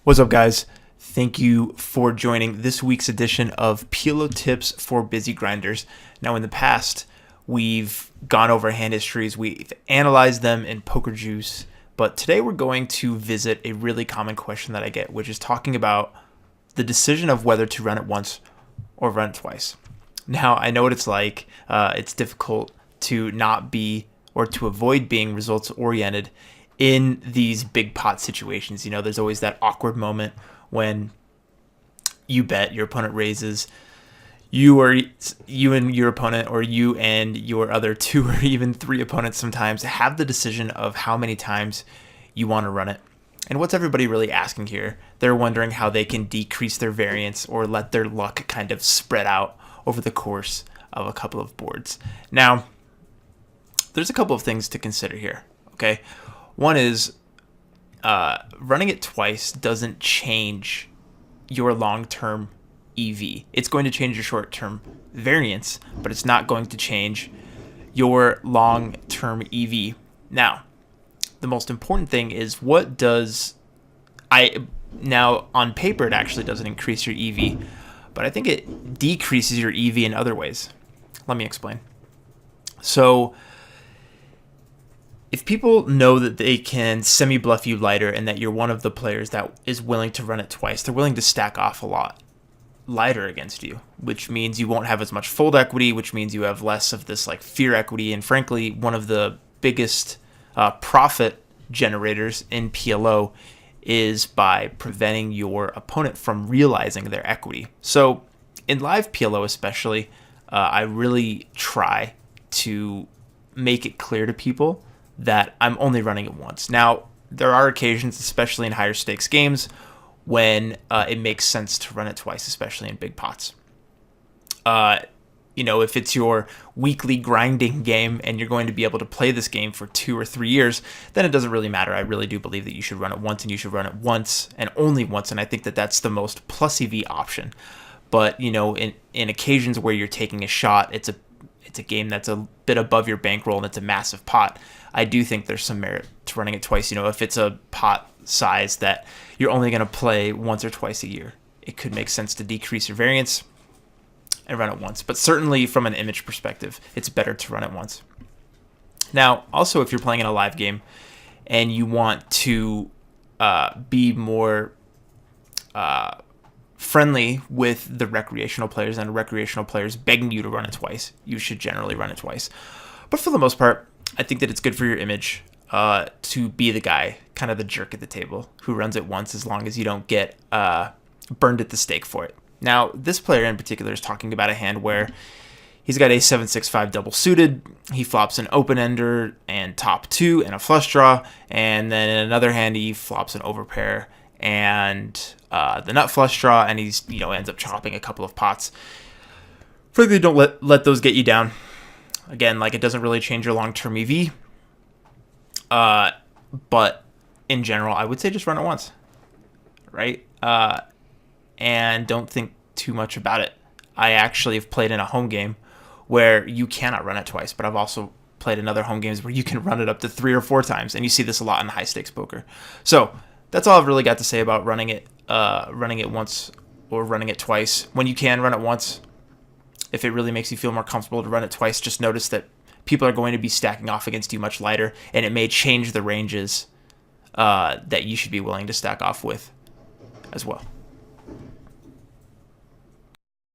What's up, guys? Thank you for joining this week's edition of PLO Tips for Busy Grinders. Now, in the past, we've gone over hand histories, we've analyzed them in Poker Juice, but today we're going to visit a really common question that I get, which is talking about the decision of whether to run it once or run it twice. Now, I know what it's like. It's difficult to not be or to avoid being results oriented in these big pot situations. You know, there's always that awkward moment when you bet, your opponent raises, you and your opponent, or you and your other two or even three opponents sometimes have the decision of how many times you want to run it. And what's everybody really asking here? They're wondering how they can decrease their variance or let their luck kind of spread out over the course of a couple of boards. Now, there's a couple of things to consider here, okay? One is running it twice doesn't change your long-term EV. It's going to change your short-term variance, but it's not going to change your long-term EV. Now, the most important thing is now on paper it actually doesn't increase your EV, but I think it decreases your EV in other ways. Let me explain. So, if people know that they can semi-bluff you lighter and that you're one of the players that is willing to run it twice, they're willing to stack off a lot lighter against you, which means you won't have as much fold equity, which means you have less of this like fear equity. And frankly, one of the biggest profit generators in PLO is by preventing your opponent from realizing their equity. So in live PLO especially, I really try to make it clear to people that I'm only running it once. Now, there are occasions, especially in higher stakes games, when it makes sense to run it twice, especially in big pots. If it's your weekly grinding game and you're going to be able to play this game for 2 or 3 years, then it doesn't really matter. I really do believe that you should run it once, and you should run it once and only once, and I think that that's the most plus EV option. But, in occasions where you're taking a shot, it's a game that's a bit above your bankroll and it's a massive pot, I do think there's some merit to running it twice. If it's a pot size that you're only going to play once or twice a year, it could make sense to decrease your variance and run it once. But certainly from an image perspective, it's better to run it once. Now, also, if you're playing in a live game and you want to be more friendly with the recreational players and recreational players begging you to run it twice, you should generally run it twice. But for the most part, I think that it's good for your image to be the guy, kind of the jerk at the table, who runs it once as long as you don't get burned at the stake for it. Now, this player in particular is talking about a hand where he's got a 7-6-5 double suited. He flops an open-ender and top 2 and a flush draw. And then in another hand, he flops an overpair and the nut flush draw, and he's ends up chopping a couple of pots. Frankly, don't let those get you down. Again, it doesn't really change your long-term EV. But in general, I would say just run it once, right? And don't think too much about it. I actually have played in a home game where you cannot run it twice, but I've also played in other home games where you can run it up to 3 or 4 times, and you see this a lot in high-stakes poker. So that's all I've really got to say about running it once or running it twice. When you can run it once, if it really makes you feel more comfortable to run it twice, just notice that people are going to be stacking off against you much lighter, and it may change the ranges that you should be willing to stack off with as well.